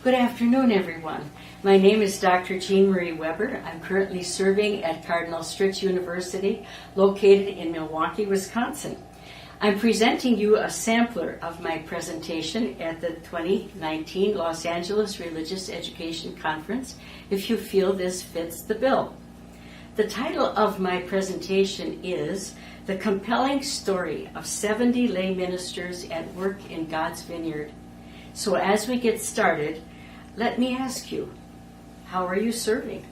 Good afternoon, everyone. My name is Dr. Jean Marie Weber. I'm currently serving at Cardinal Stritch University, located in Milwaukee, Wisconsin. I'm presenting you a sampler of my presentation at the 2019 Los Angeles Religious Education Conference, if you feel this fits the bill. The title of my presentation is The Compelling Story of 70 Lay Ministers at Work in God's Vineyard. So as we get started, let me ask you, how are you serving?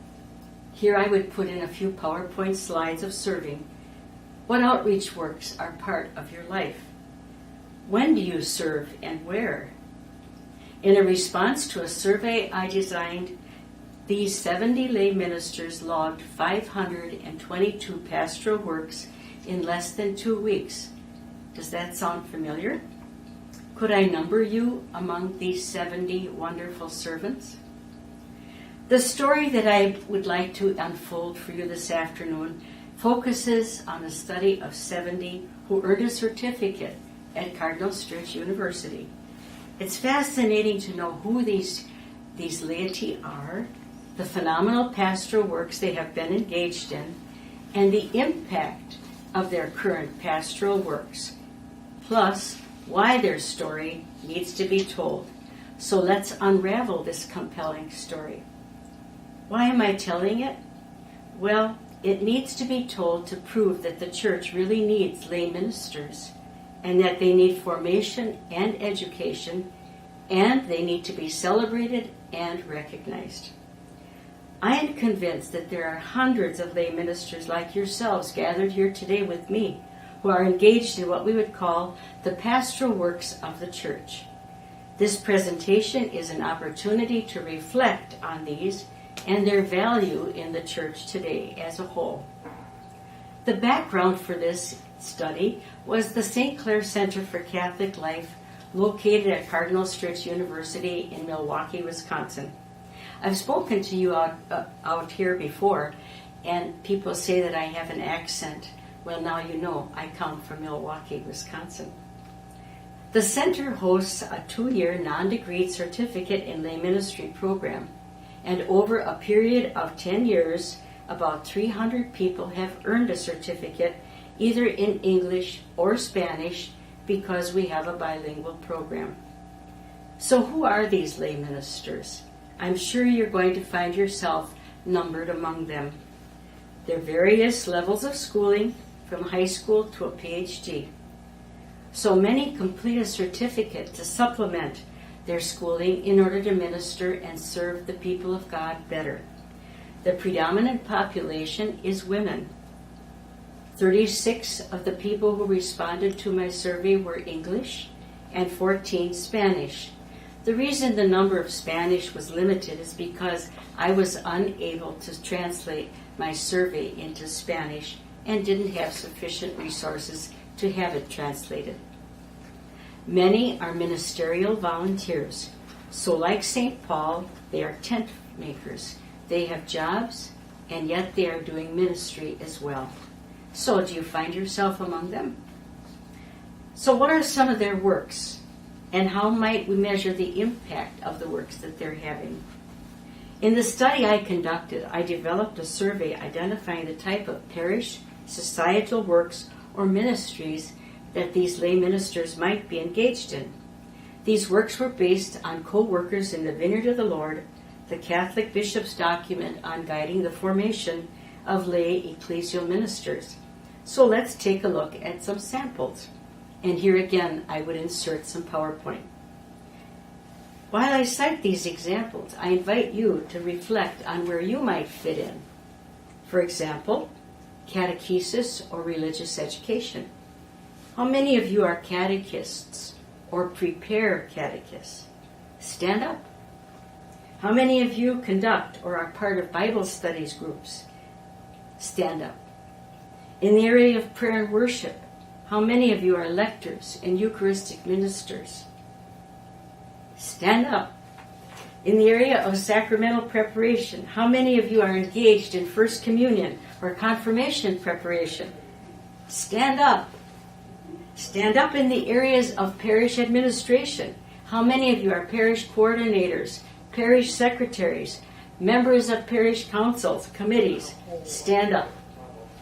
Here I would put in a few PowerPoint slides of serving. What outreach works are part of your life? When do you serve and where? In a response to a survey I designed, these 70 lay ministers logged 522 pastoral works in less than 2 weeks. Does that sound familiar? Could I number you among these 70 wonderful servants? The story that I would like to unfold for you this afternoon focuses on a study of 70 who earned a certificate at Cardinal Stritch University. It's fascinating to know who these laity are, the phenomenal pastoral works they have been engaged in, and the impact of their current pastoral works, plus why their story needs to be told. So let's unravel this compelling story. Why am I telling it? Well, it needs to be told to prove that the church really needs lay ministers, and that they need formation and education, and they need to be celebrated and recognized. I am convinced that there are hundreds of lay ministers like yourselves gathered here today with me who are engaged in what we would call the pastoral works of the church. This presentation is an opportunity to reflect on these and their value in the church today as a whole. The background for this study was the St. Clair Center for Catholic Life, located at Cardinal Stritch University in Milwaukee, Wisconsin. I've spoken to you out here before, and people say that I have an accent. Well, now you know I come from Milwaukee, Wisconsin. The center hosts a 2-year non-degreed certificate in lay ministry program, and over a period of 10 years, about 300 people have earned a certificate either in English or Spanish because we have a bilingual program. So who are these lay ministers? I'm sure you're going to find yourself numbered among them. There are various levels of schooling, from high school to a PhD. So many complete a certificate to supplement their schooling in order to minister and serve the people of God better. The predominant population is women. 36 of the people who responded to my survey were English and 14 Spanish. The reason the number of Spanish was limited is because I was unable to translate my survey into Spanish and didn't have sufficient resources to have it translated. Many are ministerial volunteers. So like St. Paul, they are tent makers. They have jobs, and yet they are doing ministry as well. So do you find yourself among them? So what are some of their works? And how might we measure the impact of the works that they're having? In the study I conducted, I developed a survey identifying the type of parish, societal works, or ministries that these lay ministers might be engaged in. These works were based on co-workers in the Vineyard of the Lord, the Catholic Bishop's document on guiding the formation of lay ecclesial ministers. So let's take a look at some samples. And here again, I would insert some PowerPoint. While I cite these examples, I invite you to reflect on where you might fit in. For example, catechesis or religious education. How many of you are catechists or prepare catechists? Stand up. How many of you conduct or are part of Bible studies groups? Stand up. In the area of prayer and worship, how many of you are lectors and Eucharistic ministers? Stand up. In the area of sacramental preparation, how many of you are engaged in First Communion or confirmation preparation? Stand up. Stand up in the areas of parish administration. How many of you are parish coordinators, parish secretaries, members of parish councils, committees, stand up.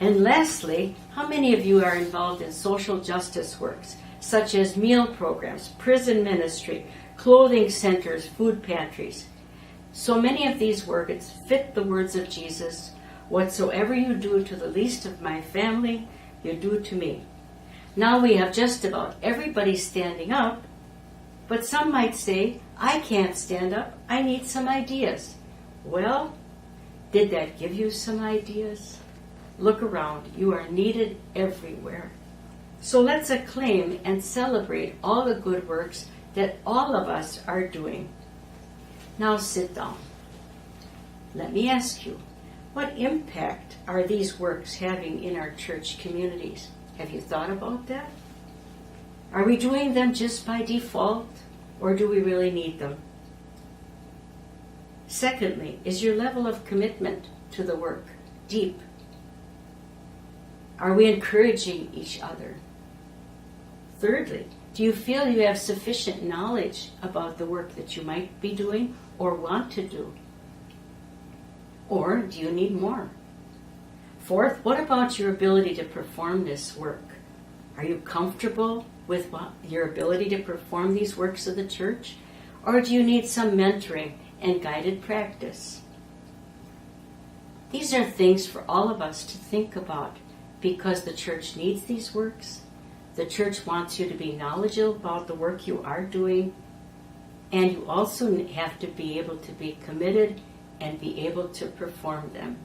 And lastly, how many of you are involved in social justice works, such as meal programs, prison ministry, clothing centers, food pantries? So many of these works fit the words of Jesus, "Whatsoever you do to the least of my family, you do to me." Now we have just about everybody standing up, but some might say, "I can't stand up, I need some ideas." Well, did that give you some ideas? Look around, you are needed everywhere. So let's acclaim and celebrate all the good works that all of us are doing. Now sit down. Let me ask you, what impact are these works having in our church communities? Have you thought about that? Are we doing them just by default, or do we really need them? Secondly, is your level of commitment to the work deep? Are we encouraging each other? Thirdly, do you feel you have sufficient knowledge about the work that you might be doing or want to do? Or do you need more? Fourth, what about your ability to perform this work? Are you comfortable with your ability to perform these works of the church? Or do you need some mentoring and guided practice? These are things for all of us to think about, because the church needs these works. The church wants you to be knowledgeable about the work you are doing, and you also have to be able to be committed and be able to perform them.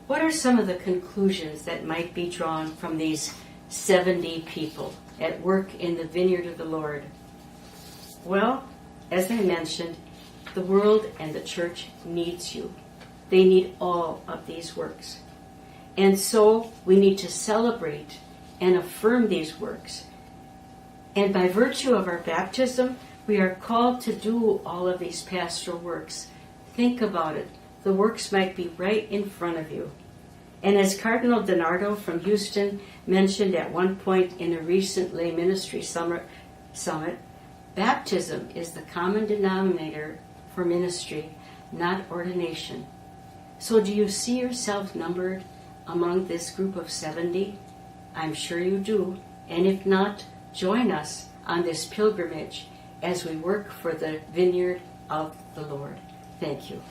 What are some of the conclusions that might be drawn from these 70 people at work in the Vineyard of the Lord? Well, as I mentioned, the world and the church needs you. They need all of these works. And so we need to celebrate and affirm these works. And by virtue of our baptism, we are called to do all of these pastoral works. Think about it. The works might be right in front of you. And as Cardinal DiNardo from Houston mentioned at one point in a recent lay ministry summit, baptism is the common denominator for ministry, not ordination. So do you see yourself numbered among this group of 70? I'm sure you do. And if not, join us on this pilgrimage as we work for the vineyard of the Lord. Thank you.